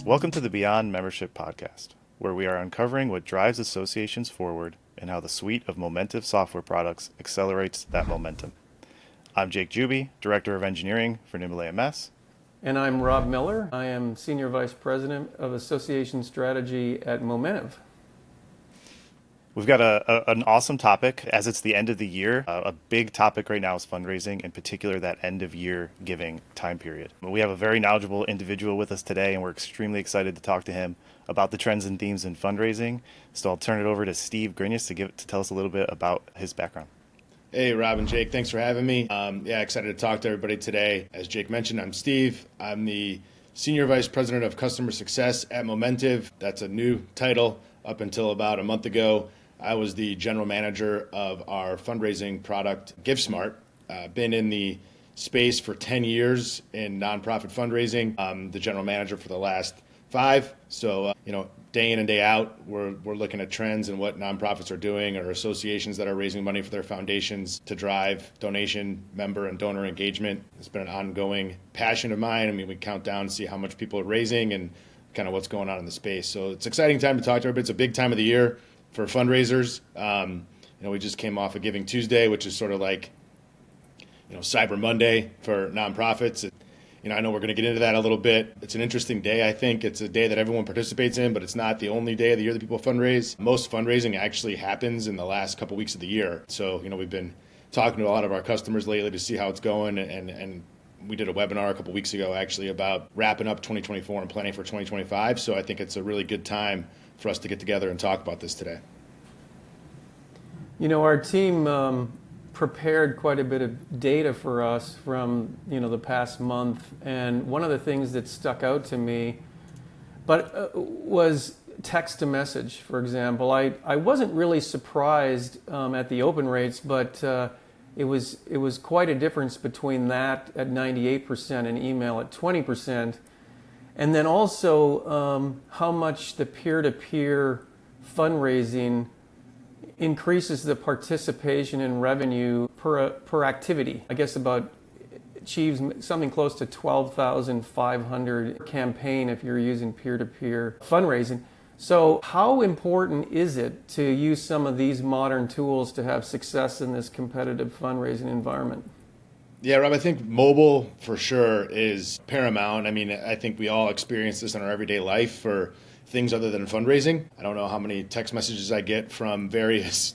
Welcome to the Beyond Membership Podcast, where we are uncovering what drives associations forward and how the suite of Momentive Software products accelerates that momentum. I'm Jake Juby, Director of Engineering for Nimble AMS. And I'm Rob Miller. I am Senior Vice President of Association Strategy at Momentive. We've got an awesome topic as it's the end of the year. A big topic right now is fundraising, in particular that end of year giving time period. We have a very knowledgeable individual with us today, and we're extremely excited to talk to him about the trends and themes in fundraising. So I'll turn it over to Steve Grinius to tell us a little bit about his background. Hey, Rob and Jake, thanks for having me. Excited to talk to everybody today. As Jake mentioned, I'm Steve. I'm the Senior Vice President of Customer Success at Momentive. That's a new title. Up until about a month ago, I was the General Manager of our fundraising product, GiveSmart. Been in the space for 10 years in nonprofit fundraising. I'm the General Manager for the last 5. So, day in and day out, we're looking at trends and what nonprofits are doing or associations that are raising money for their foundations to drive donation, member, and donor engagement. It's been an ongoing passion of mine. I mean, we count down and see how much people are raising and kind of what's going on in the space. So it's an exciting time to talk to everybody. It's a big time of the year for fundraisers. We just came off of Giving Tuesday, which is sort of like, Cyber Monday for nonprofits. I know we're going to get into that a little bit. It's an interesting day, I think. It's a day that everyone participates in, but it's not the only day of the year that people fundraise. Most fundraising actually happens in the last couple weeks of the year. So, we've been talking to a lot of our customers lately to see how it's going, and we did a webinar a couple weeks ago actually about wrapping up 2024 and planning for 2025. So I think it's a really good time for us to get together and talk about this today. Our team prepared quite a bit of data for us from the past month, and one of the things that stuck out to me was text to message, for example. I wasn't really surprised at the open rates, but it was quite a difference between that at 98% and email at 20%. And then also how much the peer-to-peer fundraising increases the participation in revenue per activity. I guess achieves something close to 12,500 campaign if you're using peer-to-peer fundraising. So how important is it to use some of these modern tools to have success in this competitive fundraising environment? Yeah, Rob, I think mobile for sure is paramount. I mean, I think we all experience this in our everyday life for things other than fundraising. I don't know how many text messages I get from various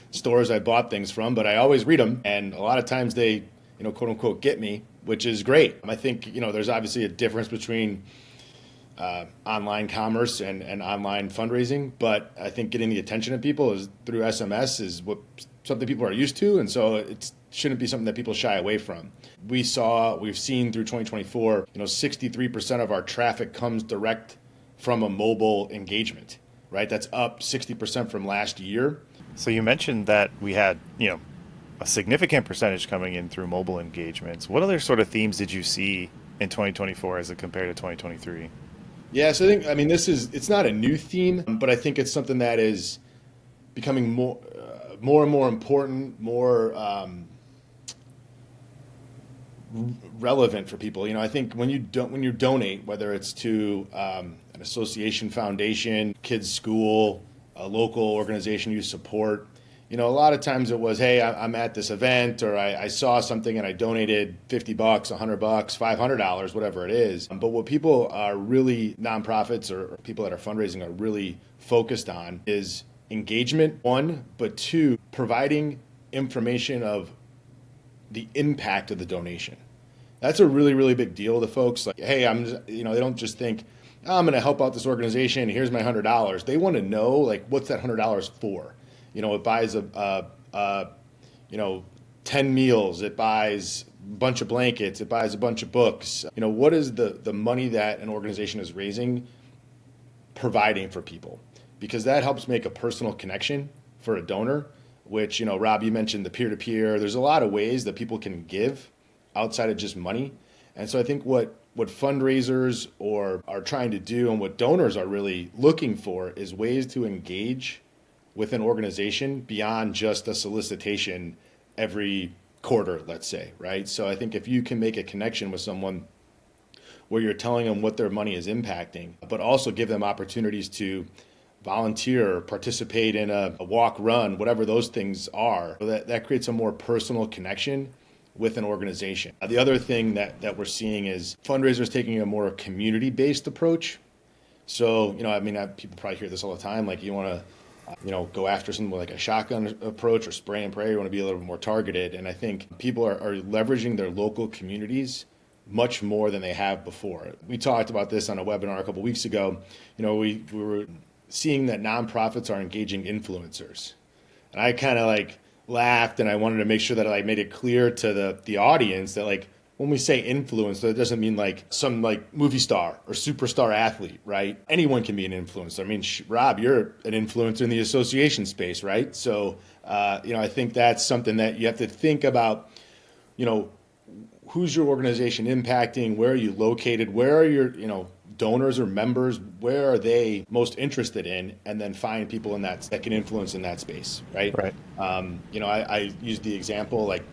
stores I bought things from, but I always read them. And a lot of times they, quote unquote, get me, which is great. I think, there's obviously a difference between online commerce and online fundraising, but I think getting the attention of people is through SMS is something people are used to, and so it shouldn't be something that people shy away from. We've seen through 2024, 63% of our traffic comes direct from a mobile engagement, right? That's up 60% from last year. So you mentioned that we had, a significant percentage coming in through mobile engagements. What other sort of themes did you see in 2024 as it compared to 2023? Yeah, so it's not a new theme, but I think it's something that is becoming more and more important, more relevant for people. I think when you donate, whether it's to an association, foundation, kids' school, a local organization you support, a lot of times it was, hey, I'm at this event, or I saw something and I donated $50, $100, $500, whatever it is. But what people are really, nonprofits or people that are fundraising are really focused on is engagement, 1, but 2, providing information of the impact of the donation. That's a really, really big deal to folks. Like, hey, they don't just think, I'm going to help out this organization, here's my $100. They want to know, what's that $100 for? It buys 10 meals, it buys a bunch of blankets, it buys a bunch of books. What is the money that an organization is raising providing for people? Because that helps make a personal connection for a donor, which, Rob, you mentioned the peer-to-peer. There's a lot of ways that people can give outside of just money. And so I think what fundraisers are trying to do and what donors are really looking for is ways to engage with an organization beyond just a solicitation every quarter, let's say, right? So I think if you can make a connection with someone where you're telling them what their money is impacting, but also give them opportunities to volunteer, participate in a walk, run, whatever those things are. So that creates a more personal connection with an organization. The other thing that we're seeing is fundraisers taking a more community-based approach. So, people probably hear this all the time, like you want to go after something with like a shotgun approach or spray and pray. You want to be a little bit more targeted. And I think people are leveraging their local communities much more than they have before. We talked about this on a webinar a couple weeks ago. We were seeing that nonprofits are engaging influencers. And I kind of like laughed, and I wanted to make sure that I made it clear to the audience that like when we say influencer, it doesn't mean like some like movie star or superstar athlete, right? Anyone can be an influencer. I mean, Rob, you're an influencer in the association space, right? So, I think that's something that you have to think about, who's your organization impacting? Where are you located? Where are your, donors or members? Where are they most interested in? And then find people in that can influence in that space, right? Right. I used the example like,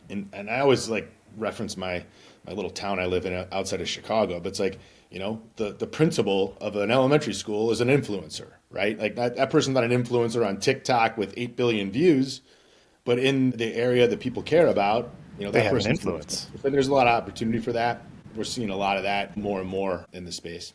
and I always like reference my little town I live in outside of Chicago, but it's like, the principal of an elementary school is an influencer, right? Like that person's not an influencer on TikTok with 8 billion views, but in the area that people care about, They that have an person's influence. But there's a lot of opportunity for that. We're seeing a lot of that more and more in the space.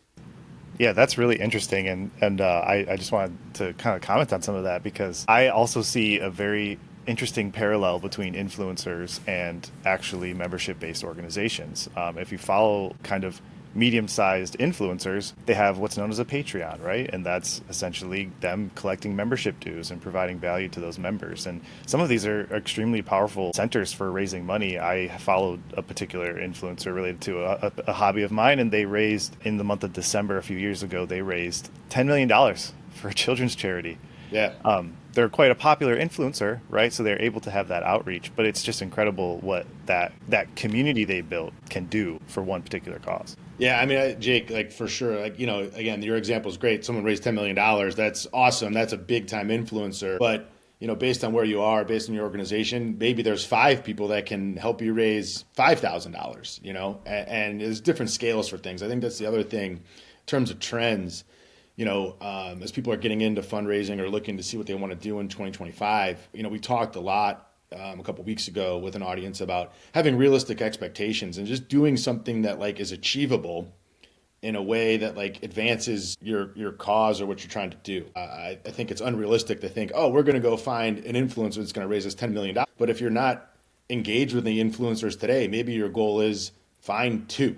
Yeah, that's really interesting, and I just wanted to kind of comment on some of that because I also see a very interesting parallel between influencers and actually membership-based organizations. If you follow kind of medium-sized influencers, they have what's known as a Patreon, right? And that's essentially them collecting membership dues and providing value to those members. And some of these are extremely powerful centers for raising money. I followed a particular influencer related to a hobby of mine, and they raised, in the month of December a few years ago, they raised $10 million for a children's charity. Yeah. They're quite a popular influencer, right? So they're able to have that outreach, but it's just incredible what that community they built can do for one particular cause. Yeah, I mean, Jake, like for sure, like, again, your example is great. Someone raised $10 million. That's awesome. That's a big time influencer. But, based on where you are, based on your organization, maybe there's 5 people that can help you raise $5,000, and there's different scales for things. I think that's the other thing in terms of trends. As people are getting into fundraising or looking to see what they want to do in 2025, we talked a lot a couple of weeks ago with an audience about having realistic expectations and just doing something that like is achievable in a way that like advances your cause or what you're trying to do. I think it's unrealistic to think, oh, we're going to go find an influencer that's going to raise us $10 million. But if you're not engaged with the influencers today, maybe your goal is find 2,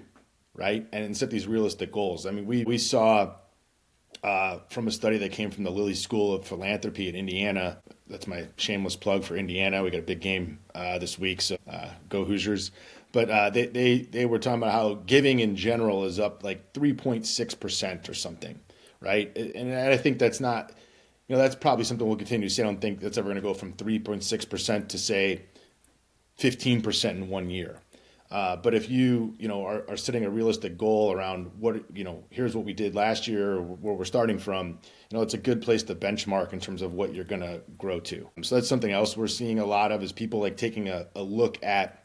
right? And set these realistic goals. I mean, we saw from a study that came from the Lilly School of Philanthropy in Indiana. That's my shameless plug for Indiana. We got a big game this week, so go Hoosiers. But they were talking about how giving in general is up like 3.6% or something, right? And I think that's not, that's probably something we'll continue to see. I don't think that's ever going to go from 3.6% to say 15% in 1 year. But if you are setting a realistic goal around what, here's what we did last year, or where we're starting from, it's a good place to benchmark in terms of what you're going to grow to. So that's something else we're seeing a lot of is people like taking a look at,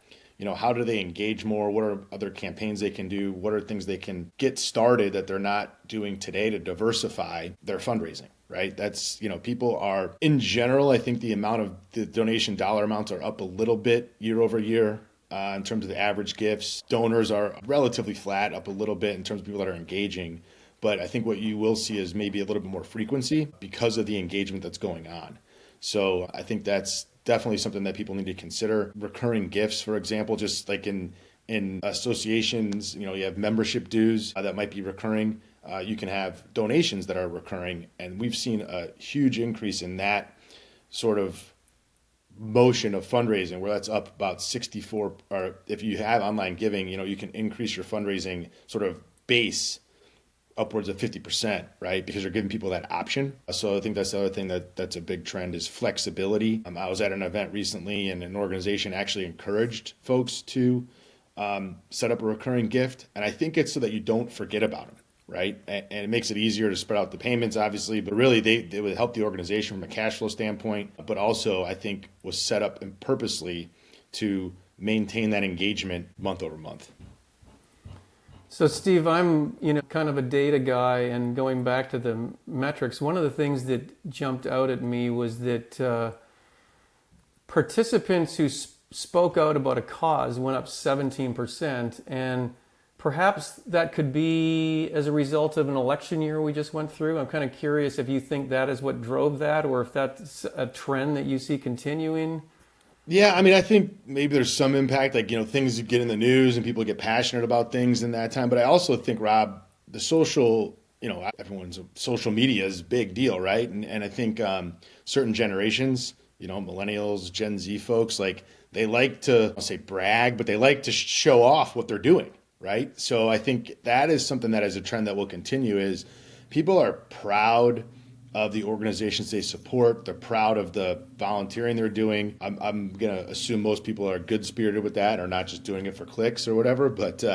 how do they engage more? What are other campaigns they can do? What are things they can get started that they're not doing today to diversify their fundraising? Right. That's, people are in general, I think the amount of the donation dollar amounts are up a little bit year over year. In terms of the average gifts, donors are relatively flat, up a little bit in terms of people that are engaging. But I think what you will see is maybe a little bit more frequency because of the engagement that's going on. So I think that's definitely something that people need to consider. Recurring gifts, for example, just like in associations, you have membership dues that might be recurring. You can have donations that are recurring. And we've seen a huge increase in that sort of motion of fundraising, where that's up about 64, or if you have online giving, you can increase your fundraising sort of base upwards of 50%, right? Because you're giving people that option. So I think that's the other thing that's a big trend is flexibility. I was at an event recently and an organization actually encouraged folks to set up a recurring gift. And I think it's so that you don't forget about them. Right. And it makes it easier to spread out the payments, obviously, but really they would help the organization from a cash flow standpoint, but also I think was set up and purposely to maintain that engagement month over month. So Steve, I'm kind of a data guy, and going back to the metrics, one of the things that jumped out at me was that participants who spoke out about a cause went up 17%, and perhaps that could be as a result of an election year we just went through. I'm kind of curious if you think that is what drove that, or if that's a trend that you see continuing. Yeah, I mean, I think maybe there's some impact, like, things get in the news and people get passionate about things in that time. But I also think, Rob, the social, everyone's social media is a big deal, right? And I think certain generations, millennials, Gen Z folks, like they like to, I'll say brag, but they like to show off what they're doing, right? So I think that is something that is a trend that will continue is people are proud of the organizations they support. They're proud of the volunteering they're doing. I'm going to assume most people are good spirited with that, or not just doing it for clicks or whatever. But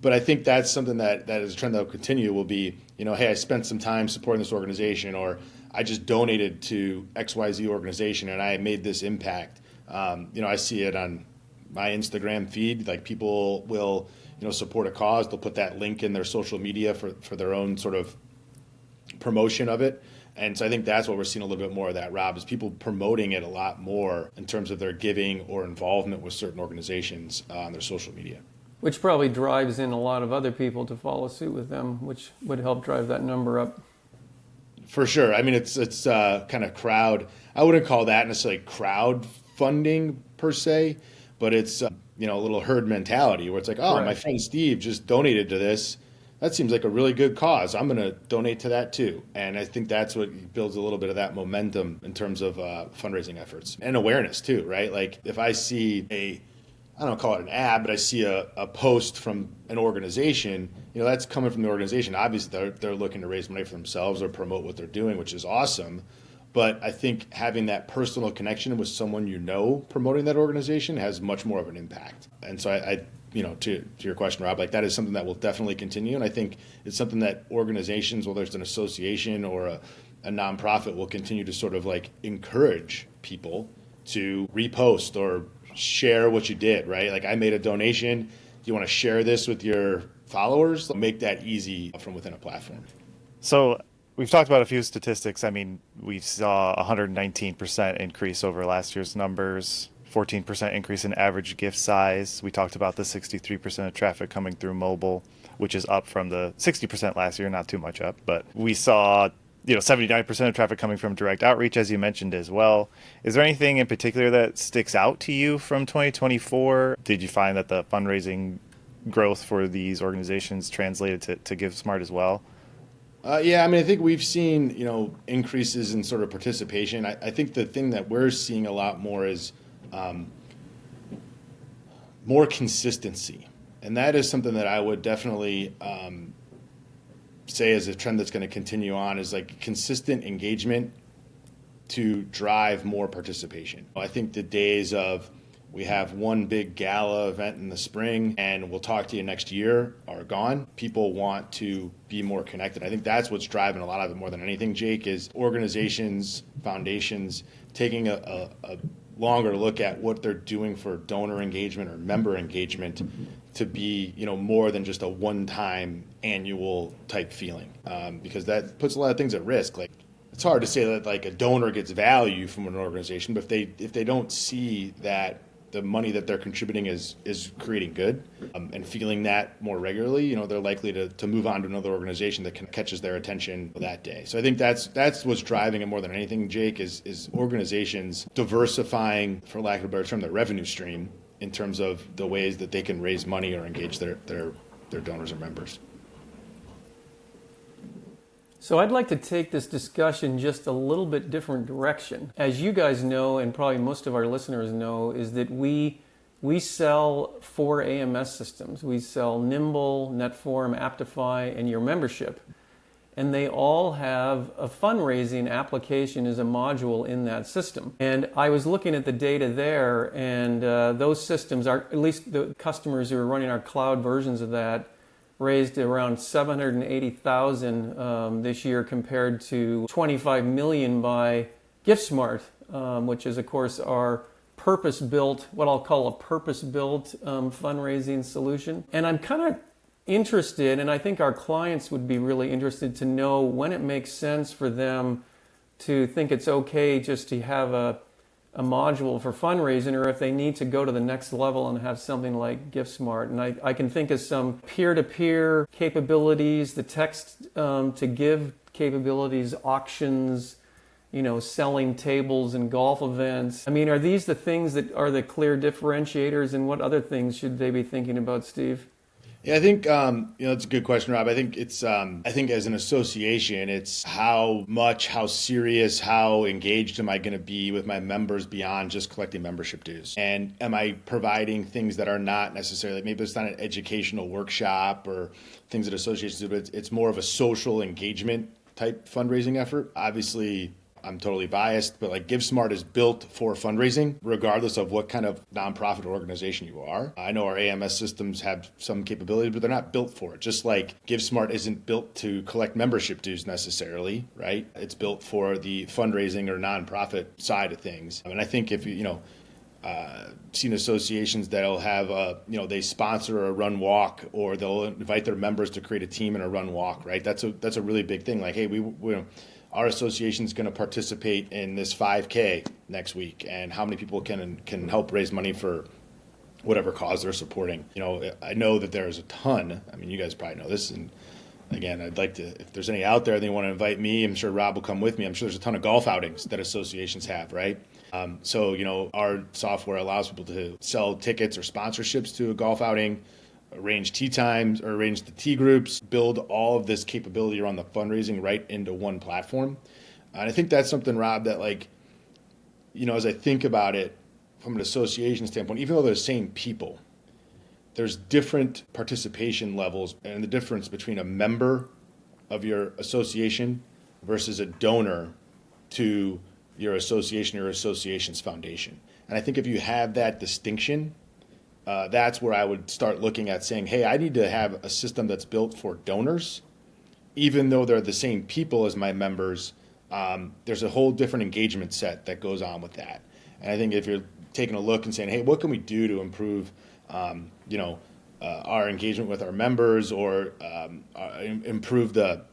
I think that's something that is a trend that will continue. Will be, hey, I spent some time supporting this organization, or I just donated to XYZ organization and I made this impact. I see it on my Instagram feed. Like people will, support a cause. They'll put that link in their social media for their own sort of promotion of it. And so I think that's what we're seeing a little bit more of that, Rob, is people promoting it a lot more in terms of their giving or involvement with certain organizations on their social media. Which probably drives in a lot of other people to follow suit with them, which would help drive that number up. For sure. I mean, it's kind of crowd. I wouldn't call that necessarily crowd funding per se, but it's, a little herd mentality where it's like, oh, Correct. My friend Steve just donated to this. That seems like a really good cause. I'm going to donate to that too. And I think that's what builds a little bit of that momentum in terms of fundraising efforts and awareness too, right? Like if I see I don't call it an ad, but I see a post from an organization, that's coming from the organization. Obviously they're looking to raise money for themselves or promote what they're doing, which is awesome. But I think having that personal connection with someone promoting that organization has much more of an impact. And so I to your question, Rob, like that is something that will definitely continue. And I think it's something that organizations, whether it's an association or a nonprofit, will continue to sort of like encourage people to repost or share what you did, right? Like I made a donation. Do you want to share this with your followers? Make that easy from within a platform. So we've talked about a few statistics. I mean, we saw 119% increase over last year's numbers. 14% increase in average gift size. We talked about the 63% of traffic coming through mobile, which is up from the 60% last year, not too much up, but we saw 79% of traffic coming from direct outreach, as you mentioned as well. Is there anything in particular that sticks out to you from 2024? Did you find that the fundraising growth for these organizations translated to GiveSmart as well? Yeah, I mean, I think we've seen, increases in sort of participation. I think the thing that we're seeing a lot more is more consistency. And that is something that I would definitely say is a trend that's going to continue on, is like consistent engagement to drive more participation. I think the days of we have one big gala event in the spring and we'll talk to you next year are gone. People want to be more connected. I think that's what's driving a lot of it more than anything, Jake, is organizations, foundations taking a longer look at what they're doing for donor engagement or member engagement to be, more than just a one-time annual type feeling, because that puts a lot of things at risk. Like it's hard to say that like a donor gets value from an organization, but if they don't see that the money that they're contributing is creating good, and feeling that more regularly, they're likely to move on to another organization that catches their attention that day. So I think that's what's driving it more than anything, Jake, is organizations diversifying, for lack of a better term, their revenue stream in terms of the ways that they can raise money or engage their donors or members. So I'd like to take this discussion just a little bit different direction. As you guys know, and probably most of our listeners know, is that we sell 4 AMS systems. We sell Nimble, Netform, Aptify, and your membership. And they all have a fundraising application as a module in that system. And I was looking at the data there, and those systems are, at least the customers who are running our cloud versions of that, raised around $780,000 this year compared to $25 million by GiveSmart, which is, of course, our purpose-built, what I'll call a purpose-built fundraising solution. And I'm kind of interested, and I think our clients would be really interested to know when it makes sense for them to think it's okay just to have a module for fundraising, or if they need to go to the next level and have something like GiftSmart. And I can think of some peer-to-peer capabilities, the text to give capabilities, auctions, selling tables and golf events. I mean, are these the things that are the clear differentiators, and what other things should they be thinking about, Steve? Yeah, I think it's a good question, Rob. I think I think as an association, it's how much, how serious, how engaged am I going to be with my members beyond just collecting membership dues, and am I providing things that are not necessarily, maybe it's not an educational workshop or things that associations do, but it's more of a social engagement type fundraising effort. Obviously, I'm totally biased, but like GiveSmart is built for fundraising, regardless of what kind of nonprofit organization you are. I know our AMS systems have some capability, but they're not built for it. Just like GiveSmart isn't built to collect membership dues necessarily, right? It's built for the fundraising or nonprofit side of things. And I think if seen associations that'll have they sponsor a run walk, or they'll invite their members to create a team in a run walk, right? That's a really big thing. Like, hey, our association is going to participate in this 5K next week, and how many people can help raise money for whatever cause they're supporting. I know that there's a ton. I mean, you guys probably know this, and again, I'd like to, if there's any out there they want to invite me, I'm sure Rob will come with me. I'm sure there's a ton of golf outings that associations have, right? So our software allows people to sell tickets or sponsorships to a golf outing, arrange tee times or arrange the tee groups, build all of this capability around the fundraising right into one platform. And I think that's something, Rob, that as I think about it from an association standpoint, even though they're the same people, there's different participation levels, and the difference between a member of your association versus a donor to your association or association's foundation. And I think if you have that distinction, that's where I would start looking at saying, hey, I need to have a system that's built for donors, even though they're the same people as my members. There's a whole different engagement set that goes on with that. And I think if you're taking a look and saying, hey, what can we do to improve, our engagement with our members, or improve the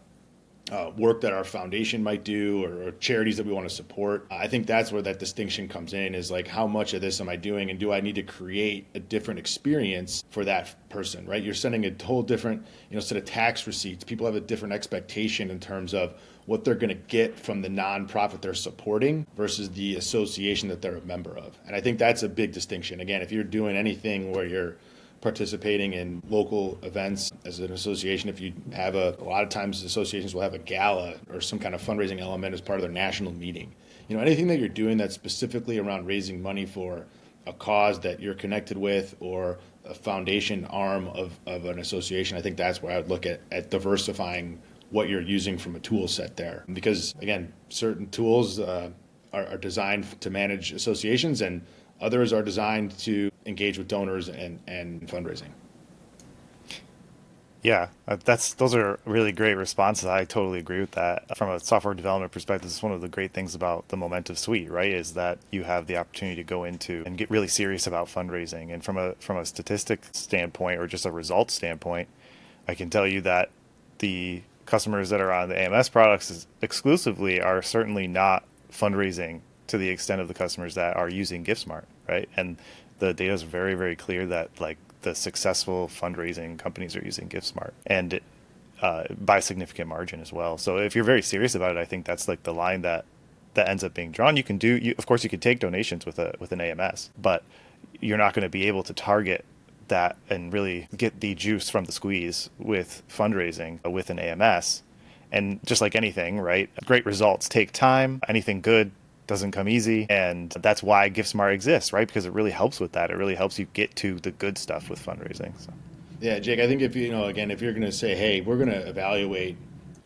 work that our foundation might do, or charities that we want to support. I think that's where that distinction comes in, is like, how much of this am I doing, and do I need to create a different experience for that person, right? You're sending a whole different set of tax receipts. People have a different expectation in terms of what they're going to get from the nonprofit they're supporting versus the association that they're a member of. And I think that's a big distinction. Again, if you're doing anything where you're participating in local events as an association, if you have a lot of times associations will have a gala or some kind of fundraising element as part of their national meeting. Anything that you're doing that's specifically around raising money for a cause that you're connected with, or a foundation arm of an association, I think that's where I would look at diversifying what you're using from a tool set there. Because again, certain tools are designed to manage associations, and others are designed to engage with donors and fundraising. Yeah, those are really great responses. I totally agree with that. From a software development perspective, it's one of the great things about the Momentive suite, right? Is that you have the opportunity to go into and get really serious about fundraising. And from a statistic standpoint, or just a results standpoint, I can tell you that the customers that are on the AMS products exclusively are certainly not fundraising to the extent of the customers that are using GiftSmart, right? And the data is very, very clear that the successful fundraising companies are using GiftSmart, and by a significant margin as well. So if you're very serious about it, I think that's the line that ends up being drawn. Of course, you can take donations with an AMS, but you're not going to be able to target that and really get the juice from the squeeze with fundraising with an AMS. And just like anything, right? Great results take time. Anything good doesn't come easy, and that's why GiftSmart exists, right? Because it really helps with that. It really helps you get to the good stuff with fundraising. So. Yeah, Jake, I think if you're going to say, hey, we're going to evaluate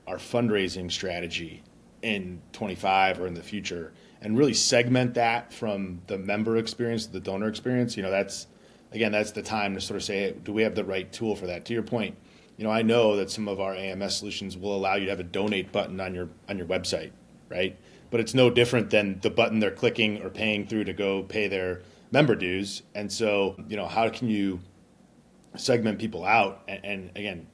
our fundraising strategy in 25 or in the future, and really segment that from the member experience to the donor experience, that's the time to sort of say, hey, do we have the right tool for that? To your point, I know that some of our AMS solutions will allow you to have a donate button on your website, right? But it's no different than the button they're clicking or paying through to go pay their member dues. And so, how can you segment people out, and again,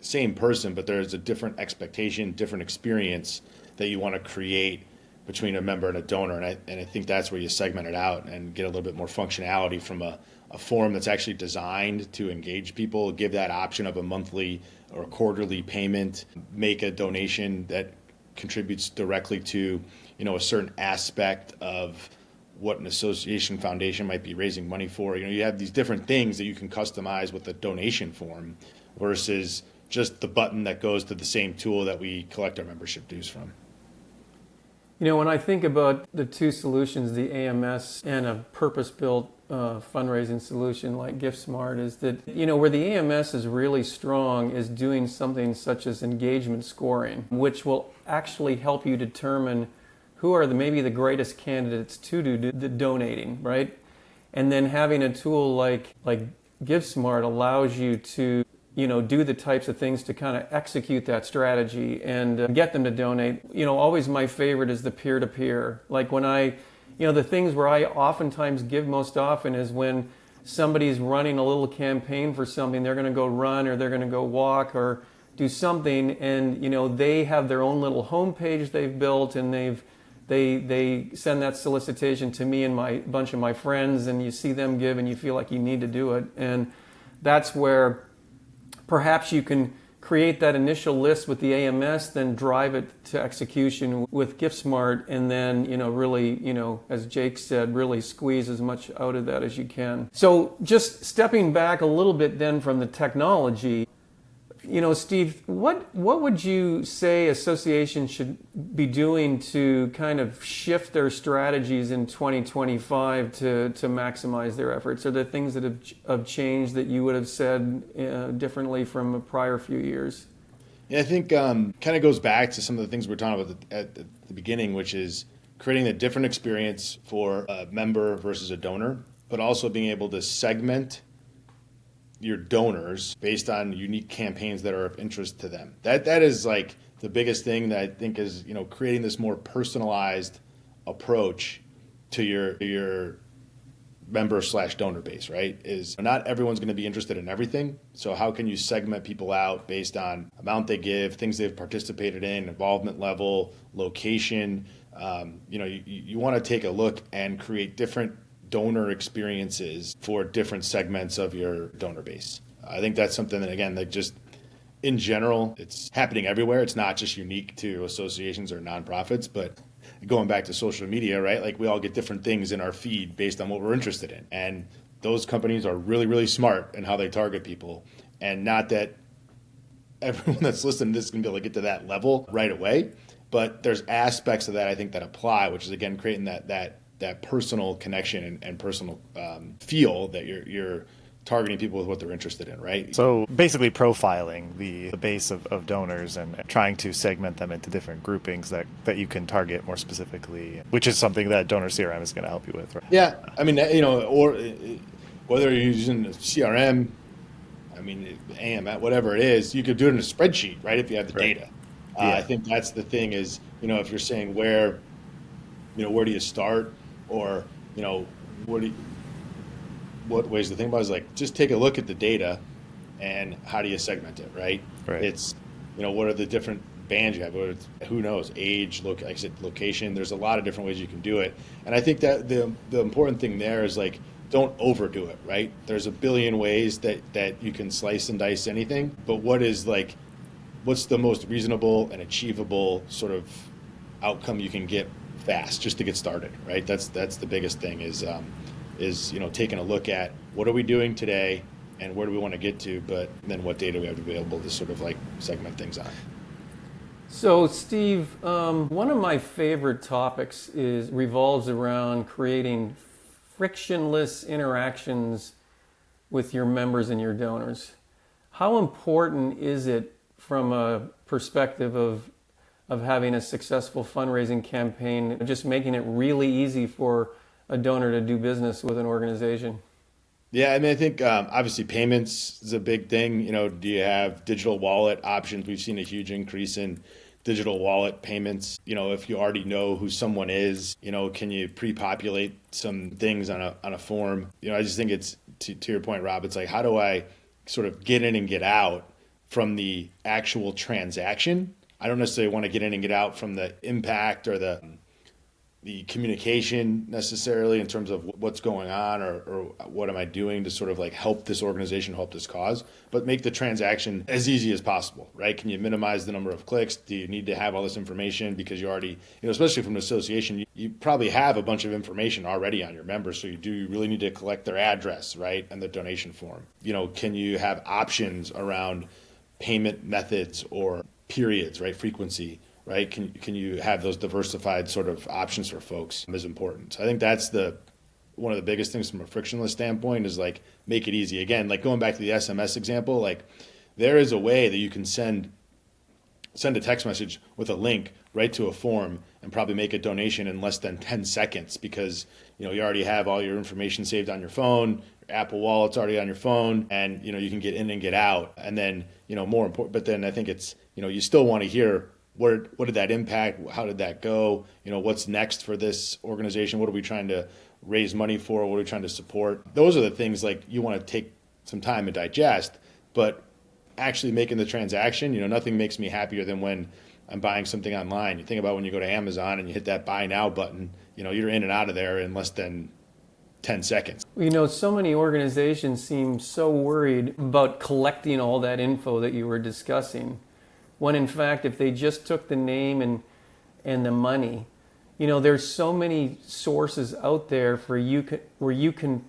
same person, but there's a different expectation, different experience that you want to create between a member and a donor. And I think that's where you segment it out and get a little bit more functionality from a form that's actually designed to engage people, give that option of a monthly or quarterly payment, make a donation that contributes directly to, a certain aspect of what an association foundation might be raising money for. You have these different things that you can customize with the donation form versus just the button that goes to the same tool that we collect our membership dues from. When I think about the two solutions, the AMS and a purpose-built fundraising solution like GiftSmart, is that, where the AMS is really strong is doing something such as engagement scoring, which will actually help you determine who are maybe the greatest candidates to do the donating, right? And then having a tool like GiftSmart allows you to do the types of things to kind of execute that strategy and get them to donate. Always my favorite is the peer-to-peer. Like when the things where I oftentimes give most often is when somebody's running a little campaign for something, they're going to go run or they're going to go walk or do something, and they have their own little homepage they've built, and they send that solicitation to me and my bunch of my friends, and you see them give and you feel like you need to do it. And that's where perhaps you can create that initial list with the AMS, then drive it to execution with GiftSmart, and then, really, as Jake said, really squeeze as much out of that as you can. So just stepping back a little bit then from the technology, Steve, what would you say associations should be doing to kind of shift their strategies in 2025 to maximize their efforts? Are there things that have changed that you would have said differently from a prior few years? Yeah, I think kind of goes back to some of the things we were talking about at the beginning, which is creating a different experience for a member versus a donor, but also being able to segment your donors based on unique campaigns that are of interest to them. That is like the biggest thing that I think is, creating this more personalized approach to your member/donor base, right? Is not everyone's going to be interested in everything. So how can you segment people out based on amount they give, things they've participated in, involvement level, location? You want to take a look and create different donor experiences for different segments of your donor base. I think that's something that, again, like just in general, it's happening everywhere. It's not just unique to associations or nonprofits, but going back to social media, right? Like we all get different things in our feed based on what we're interested in. And those companies are really, really smart in how they target people. And not that everyone that's listening to this is going to be able to get to that level right away, but there's aspects of that I think that apply, which is, again, creating that personal connection and personal feel that you're targeting people with what they're interested in, right? So basically profiling the base of donors and trying to segment them into different groupings that you can target more specifically, which is something that Donor CRM is going to help you with, right? Yeah, I mean, or whether you're using a CRM, AMS, whatever it is, you could do it in a spreadsheet, right, if you have the data. I think that's the thing is, if you're saying where do you start, or, what ways to think about is like, just take a look at the data and how do you segment it, right? It's, what are the different bands you have? Who knows? Age, like I said, location. There's a lot of different ways you can do it. And I think that the important thing there is like, don't overdo it, right? There's a billion ways that you can slice and dice anything, but what's the most reasonable and achievable sort of outcome you can get fast just to get started, right? That's the biggest thing is taking a look at what are we doing today and where do we want to get to, but then what data we have available to sort of like segment things on. So Steve, one of my favorite topics revolves around creating frictionless interactions with your members and your donors. How important is it from a perspective of having a successful fundraising campaign, just making it really easy for a donor to do business with an organization? Yeah, I think obviously payments is a big thing. Do you have digital wallet options? We've seen a huge increase in digital wallet payments. If you already know who someone is, can you pre-populate some things on a form? I just think it's to your point, Rob. It's like, how do I sort of get in and get out from the actual transaction. I don't necessarily want to get in and get out from the impact or the communication necessarily in terms of what's going on or what am I doing to sort of like help this organization, help this cause, but make the transaction as easy as possible, right? Can you minimize the number of clicks? Do you need to have all this information because you already, especially from an association, you probably have a bunch of information already on your members. So you really need to collect their address, right? And the donation form. Can you have options around payment methods or periods, right? Frequency, right? Can you have those diversified sort of options for folks is important. So I think that's one of the biggest things from a frictionless standpoint is like make it easy. Again, like going back to the SMS example, like there is a way that you can send a text message with a link right to a form and probably make a donation in less than 10 seconds because you already have all your information saved on your phone, your Apple Wallet's already on your phone, and you can get in and get out. And then more important, but then I think it's you still want to hear what did that impact? How did that go? What's next for this organization? What are we trying to raise money for? What are we trying to support? Those are the things like you want to take some time to digest, but actually making the transaction, nothing makes me happier than when I'm buying something online. You think about when you go to Amazon and you hit that buy now button, you're in and out of there in less than 10 seconds. So many organizations seem so worried about collecting all that info that you were discussing, when in fact, if they just took the name and the money, there's so many sources out there where you can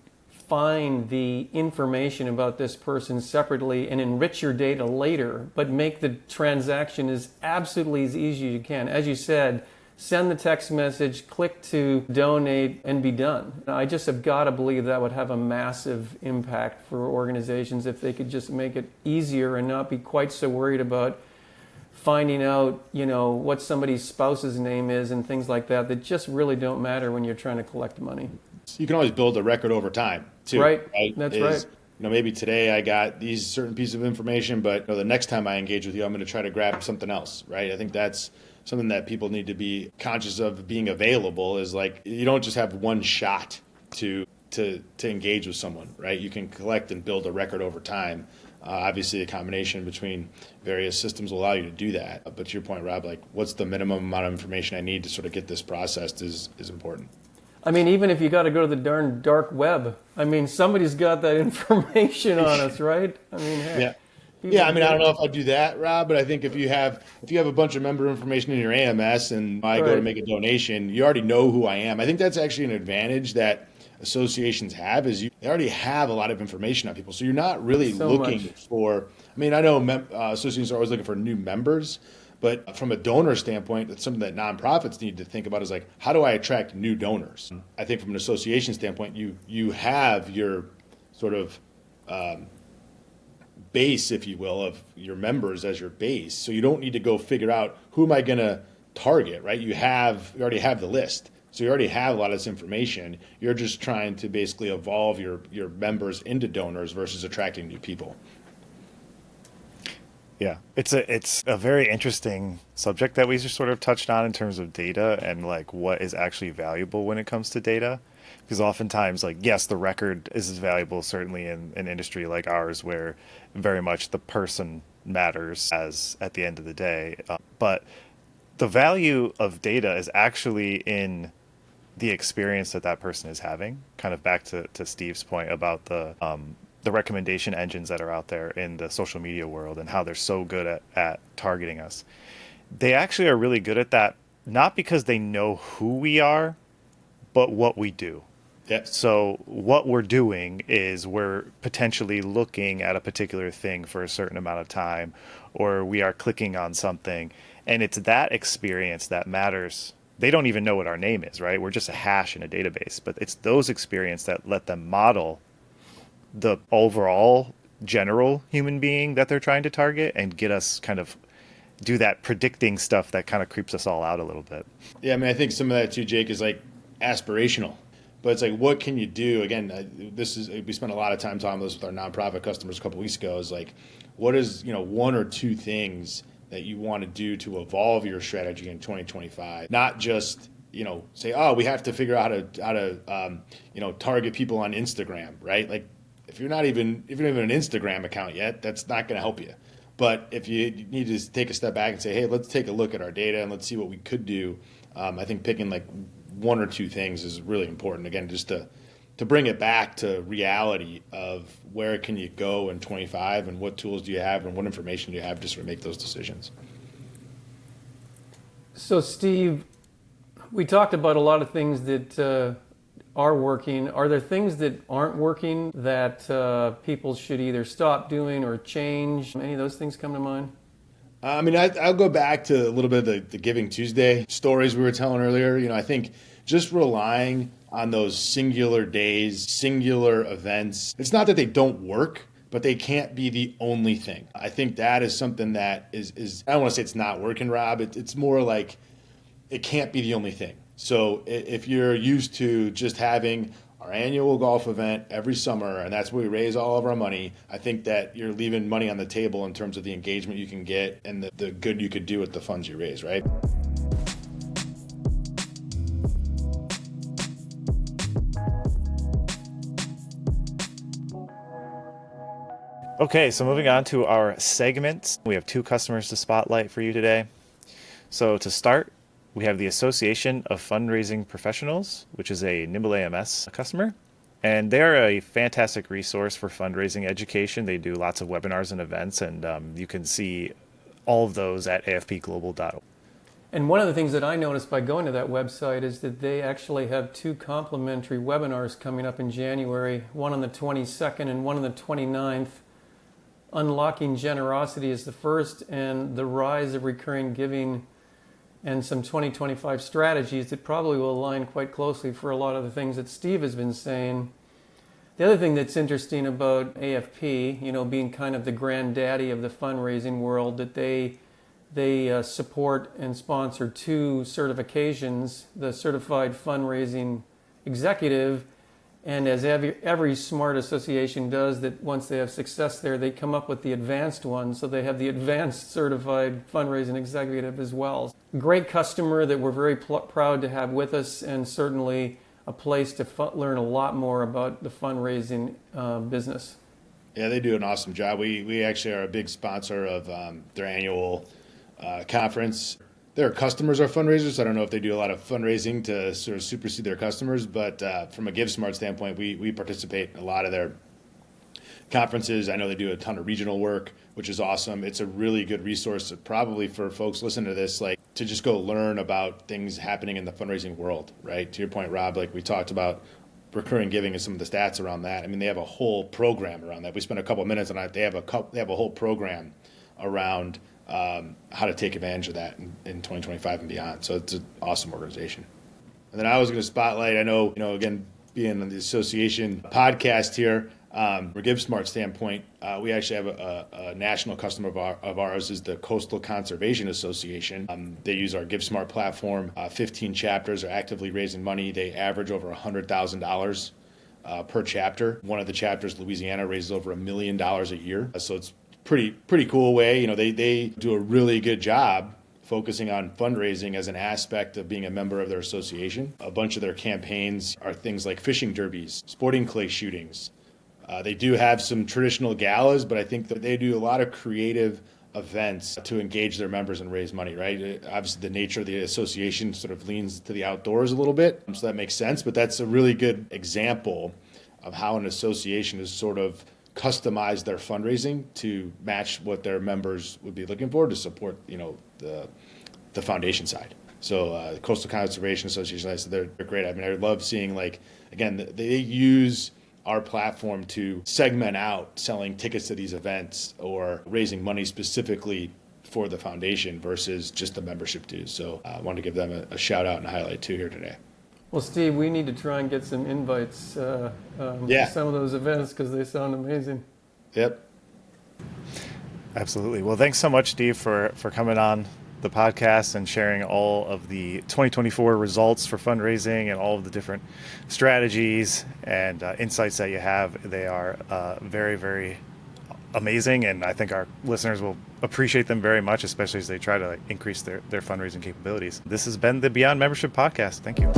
find the information about this person separately and enrich your data later, but make the transaction as absolutely as easy as you can. As you said, send the text message, click to donate, and be done. I just have got to believe that would have a massive impact for organizations if they could just make it easier and not be quite so worried about finding out, what somebody's spouse's name is and things like that just really don't matter when you're trying to collect money. You can always build a record over time, too. Right? That's right. Maybe today I got these certain pieces of information, but the next time I engage with you, I'm going to try to grab something else, right? I think that's something that people need to be conscious of being available is like, you don't just have one shot to engage with someone, right? You can collect and build a record over time. Obviously, a combination between various systems will allow you to do that. But to your point, Rob, like what's the minimum amount of information I need to sort of get this processed is important. Even if you got to go to the darn dark web, somebody's got that information on us, right? Heck. Yeah. I don't know if I'd do that, Rob, but I think if you have a bunch of member information in your AMS and I go to make a donation, you already know who I am. I think that's actually an advantage that associations have is they already have a lot of information on people. So you're not really looking for, I know associations are always looking for new members, but from a donor standpoint, that's something that nonprofits need to think about is like, how do I attract new donors? I think from an association standpoint, you have your sort of base, if you will, of your members as your base. So you don't need to go figure out who am I going to target, right? You already have the list. So you already have a lot of this information. You're just trying to basically evolve your members into donors versus attracting new people. Yeah, it's a very interesting subject that we just sort of touched on in terms of data and like what is actually valuable when it comes to data. Because oftentimes, like, yes, the record is valuable, certainly in an industry like ours where very much the person matters as at the end of the day. But the value of data is actually in the experience that person is having. Kind of back to Steve's point about the recommendation engines that are out there in the social media world and how they're so good at targeting us. They actually are really good at that, not because they know who we are, but what we do. Yeah. So what we're doing is we're potentially looking at a particular thing for a certain amount of time, or we are clicking on something, and it's that experience that matters. They don't even know what our name is, right? We're just a hash in a database, but it's those experiences that let them model the overall general human being that they're trying to target and get us kind of do that predicting stuff that kind of creeps us all out a little bit. Yeah, I think some of that too, Jake, is like aspirational. But it's like, what can you do? Again, we spent a lot of time talking about this with our nonprofit customers a couple weeks ago. Is like, what is one or two things that you want to do to evolve your strategy in 2025? Not just say, oh, we have to figure out how to target people on Instagram, right? Like, If you're not even an Instagram account yet, that's not going to help you. But if you need to take a step back and say, hey, let's take a look at our data and let's see what we could do, I think picking like one or two things is really important. Again, just to bring it back to reality of where can you go in 25 and what tools do you have and what information do you have just to make those decisions. So, Steve, we talked about a lot of things that are working. Are there things that aren't working that people should either stop doing or change? Any of those things come to mind? I mean, I'll go back to a little bit of the Giving Tuesday stories we were telling earlier. I think just relying on those singular days, singular events, it's not that they don't work, but they can't be the only thing. I think that is something that is I don't want to say it's not working, Rob. It's more like it can't be the only thing. So if you're used to just having our annual golf event every summer, and that's where we raise all of our money, I think that you're leaving money on the table in terms of the engagement you can get and the good you could do with the funds you raise, right? Okay, so moving on to our segments. We have 2 customers to spotlight for you today. So to start, we have the Association of Fundraising Professionals, which is a Nimble AMS customer. And they're a fantastic resource for fundraising education. They do lots of webinars and events, and you can see all of those at afpglobal.org. And one of the things that I noticed by going to that website is that they actually have 2 complimentary webinars coming up in January, one on the 22nd and one on the 29th. Unlocking Generosity is the first, and the rise of recurring giving and some 2025 strategies that probably will align quite closely for a lot of the things that Steve has been saying. The other thing that's interesting about AFP, being kind of the granddaddy of the fundraising world, that they support and sponsor 2 certifications, the Certified Fundraising Executive, and as every smart association does, that once they have success there, they come up with the advanced one. So they have the Advanced Certified Fundraising Executive as well. Great customer that we're very proud to have with us, and certainly a place to learn a lot more about the fundraising business. Yeah, they do an awesome job. We actually are a big sponsor of their annual conference. Their customers are fundraisers, so I don't know if they do a lot of fundraising to sort of supersede their customers, but from a GiveSmart standpoint, we participate in a lot of their conferences. I know they do a ton of regional work, which is awesome. It's a really good resource probably for folks listening to this, like to just go learn about things happening in the fundraising world, right? To your point, Rob, like we talked about recurring giving and some of the stats around that. I mean, they have a whole program around that. We spent a couple of minutes on it. They have a whole program around how to take advantage of that in 2025 and beyond. So it's an awesome organization. And then I was going to spotlight, I know, again, being on the association podcast here, from a GiveSmart standpoint, we actually have a national customer of ours is the Coastal Conservation Association. They use our GiveSmart platform. 15 chapters are actively raising money. They average over $100,000 per chapter. One of the chapters, Louisiana, raises over $1 million a year. So it's pretty cool way. They do a really good job focusing on fundraising as an aspect of being a member of their association. A bunch of their campaigns are things like fishing derbies, sporting clay shootings. They do have some traditional galas, but I think that they do a lot of creative events to engage their members and raise money, right? Obviously, the nature of the association sort of leans to the outdoors a little bit, so that makes sense, but that's a really good example of how an association is sort of customize their fundraising to match what their members would be looking for to support, the foundation side. So the Coastal Conservation Association, I said they're great. I mean, I love seeing they use our platform to segment out selling tickets to these events or raising money specifically for the foundation versus just the membership dues. So I wanted to give them a shout out and highlight too here today. Well, Steve, we need to try and get some invites to some of those events because they sound amazing. Yep. Absolutely. Well, thanks so much, Steve, for coming on the podcast and sharing all of the 2024 results for fundraising and all of the different strategies and insights that you have. They are very, very amazing, and I think our listeners will appreciate them very much, especially as they try to increase their fundraising capabilities. This has been the Beyond Membership Podcast. Thank you.